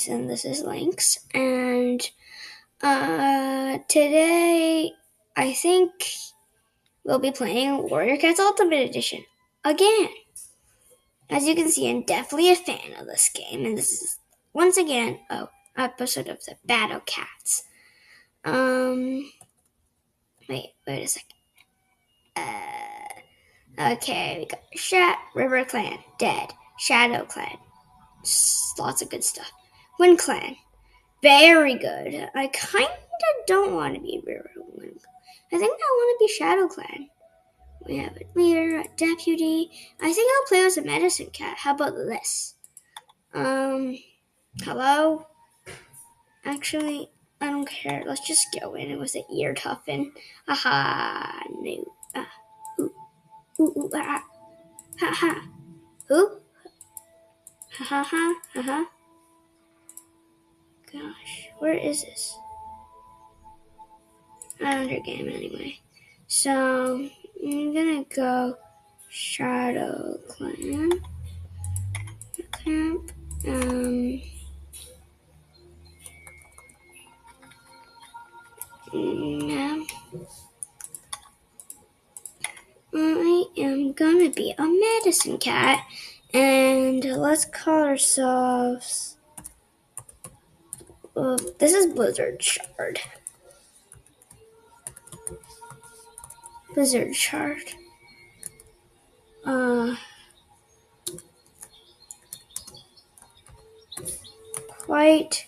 links, and this is links. And today I think we'll be playing Warrior Cats Ultimate Edition again. As you can see, I'm definitely a fan of this game, and this is once again an episode of the Battle Cats. Wait a second. Okay, we got River Clan, dead. ShadowClan, lots of good stuff. Wind Clan, very good. I kinda don't want to be River Clan. I think I want to be ShadowClan. We have a leader, a deputy. I think I'll play as a medicine cat. How about this? Hello? Actually, I don't care. Let's just go in. It was an ear toughen. Aha, no. Ooh, ah. Ha ha. Who? Ha ha ha. Ha ha. Gosh, where is this? Under game anyway. So, I'm gonna go ShadowClan. Camp. Now, I am gonna be a medicine cat, and let's call ourselves. This is Blizzard Shard. Blizzard Shard. Quite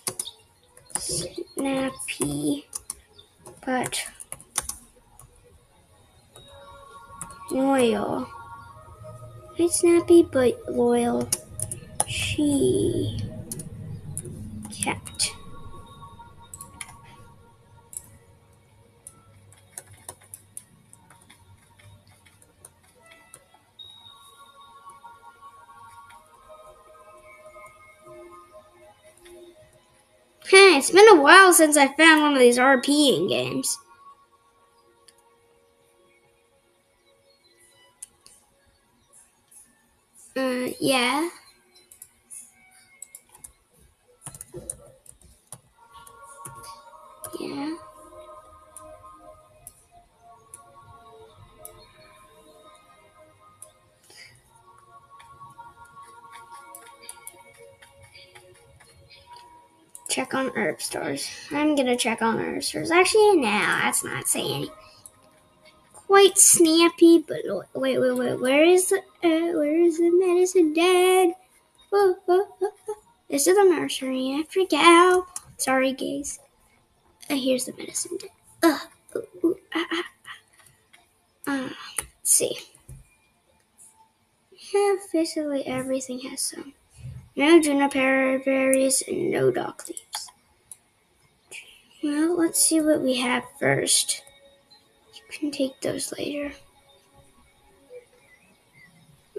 snappy, but loyal. Quite snappy, but loyal. She cat. Hey, it's been a while since I found one of these RPing games. Yeah. Yeah. Check on herb stores. I'm gonna check on herb stores. Actually, no, that's not saying. Quite snappy, but wait. Where is the medicine dead? This is the nursery. I freak out. Sorry, guys. Here's the medicine dead. Let's see. Yeah, basically everything has some. No juniper berries and no dock leaves. Well, let's see what we have first. You can take those later.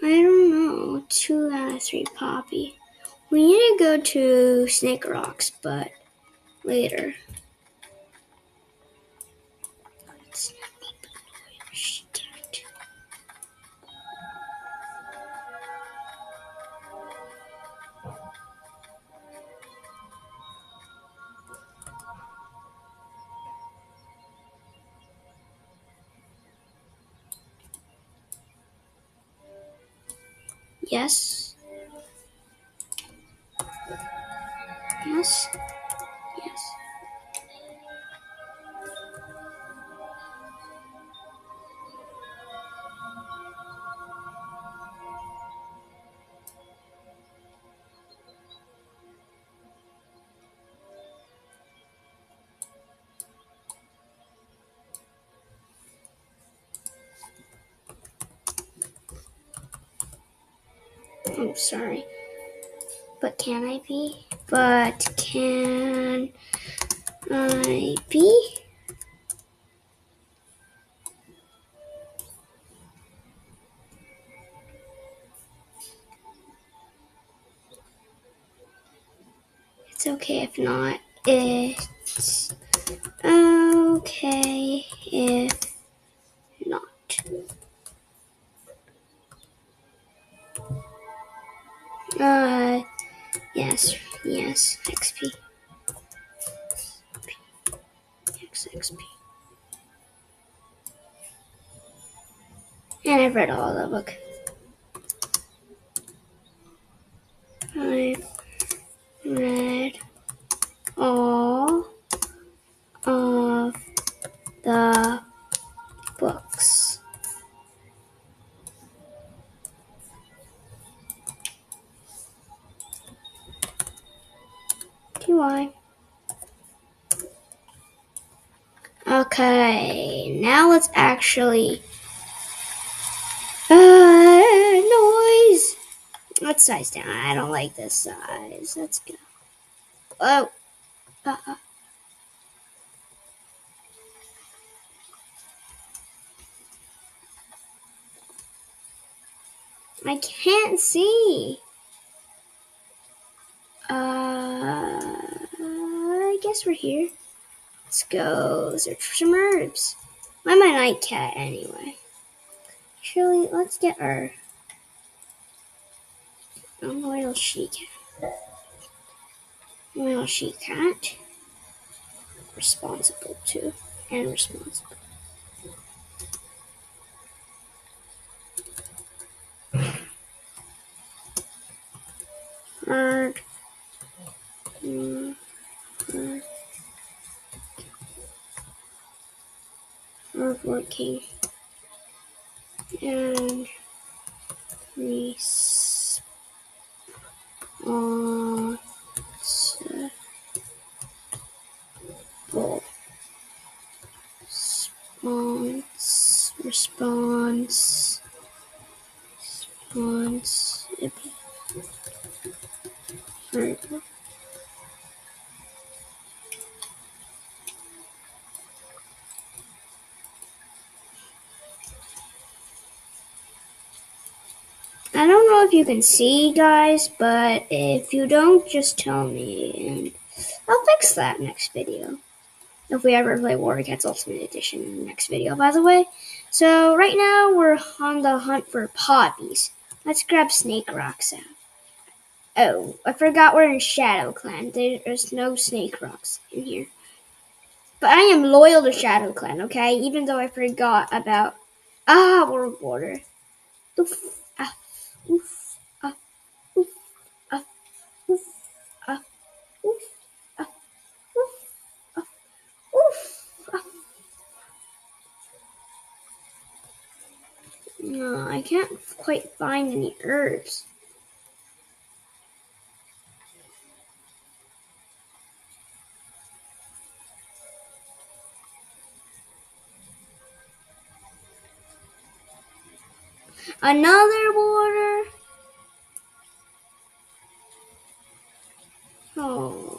I don't know. 2 out of 3 poppy. We need to go to Snake Rocks, but later. Yes. Yes. Yes. I'm sorry. But can I be? It's okay if not. It's okay if not. Yes, Yes, XP. XP. And I've read all the book. I've read all of the books. Do I? Okay, now let's actually... noise! Let's size down. I don't like this size. Let's go. Oh. I can't see. I guess we're here. Let's go search for some herbs. I'm a night cat anyway. Actually, let's get our loyal she-cat. Loyal she-cat. Responsible too. And responsible. Hard. Hardworking. And responsible. Response. I don't know if you can see, guys, but if you don't, just tell me, and I'll fix that next video. If we ever play Warrior Cats Ultimate Edition next video, by the way. So right now we're on the hunt for poppies. Let's grab snake rocks out. Oh, I forgot we're in ShadowClan. There's no snake rocks in here. But I am loyal to ShadowClan, okay? Even though I forgot about... World Water. Oof, oof, oof, oof, oof, oof. No, I can't quite find any herbs. Another water? Oh,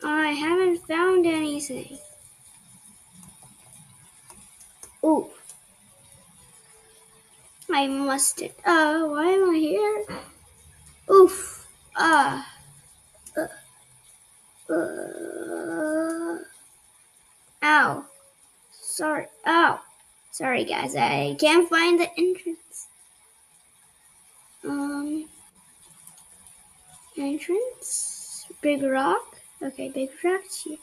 I haven't found anything. Ooh. I must have. Why am I here? Oof. Ow. Sorry. Ow. Sorry, guys. I can't find the entrance. Entrance? Big rock? Okay, big rock's here.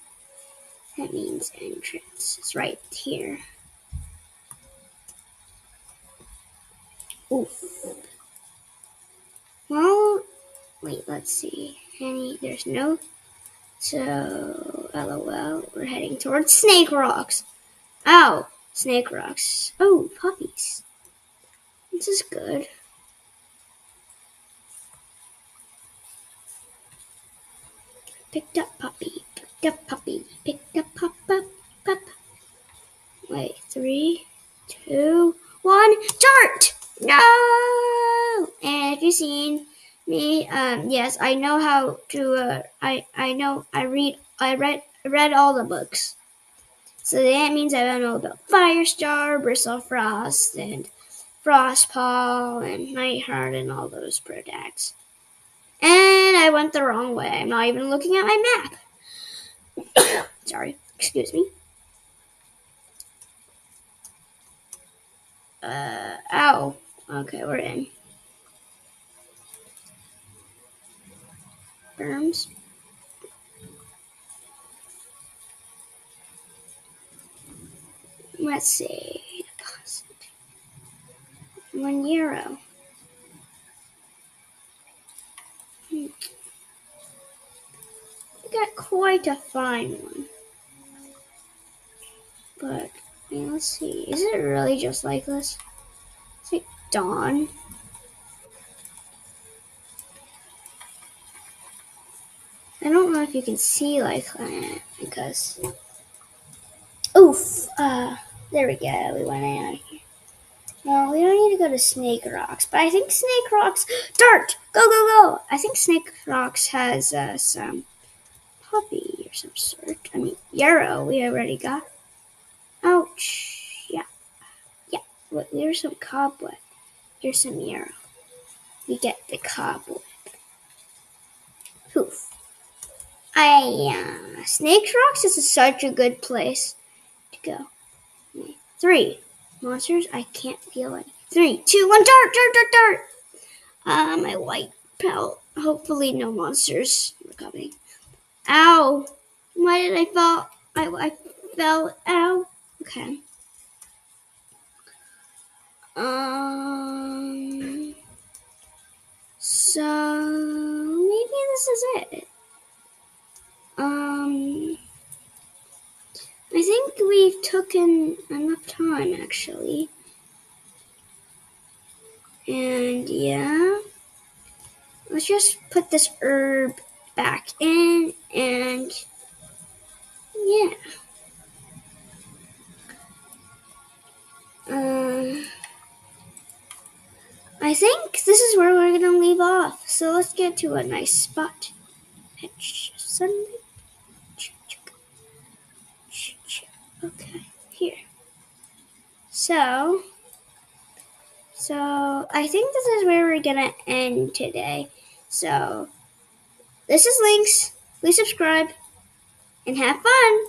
That means entrance. It's right here. Oof. Well, wait, let's see. There's no. So, LOL, we're heading towards Snake Rocks. Ow, Snake Rocks. Oh, puppies. This is good. Picked up puppy, picked up puppy, picked up pup. Wait, 3, 2, 1, start! No! And if you've seen me, yes, I know how to, I read all the books. So that means I don't know about Firestar, Bristlefrost, and Frostpaw, and Nightheart, and all those Protects. And I went the wrong way. I'm not even looking at my map. Sorry, excuse me. Ow. Okay, we're in. Berms. Let's see. Deposit. 1 euro. I got quite a fine one. But, let's see. Is it really just like this? It's like Dawn. I don't know if you can see like that because. Oof. There we go. We went out of here. No, we don't need to go to Snake Rocks, but I think Snake Rocks. Dart! Go, go, go! I think Snake Rocks has some puppy or some sort. I mean, Yarrow, we already got. Ouch. Yeah. Yeah. Here's some cobweb. Here's some Yarrow. We get the cobweb. Poof. Snake Rocks is such a good place to go. 3 monsters. I can't feel any. 3, 2, 1. Dart, dart, dart, dart. My white pelt. Hopefully, no monsters are coming. Ow! Why did I fall? I fell. Ow. Okay. So maybe this is it. I think we've taken enough time actually. And yeah, let's just put this herb back in and yeah. I think this is where we're gonna leave off. So let's get to a nice spot. Okay, here. So I think this is where we're gonna end today. So this is Lynx. Please subscribe and have fun.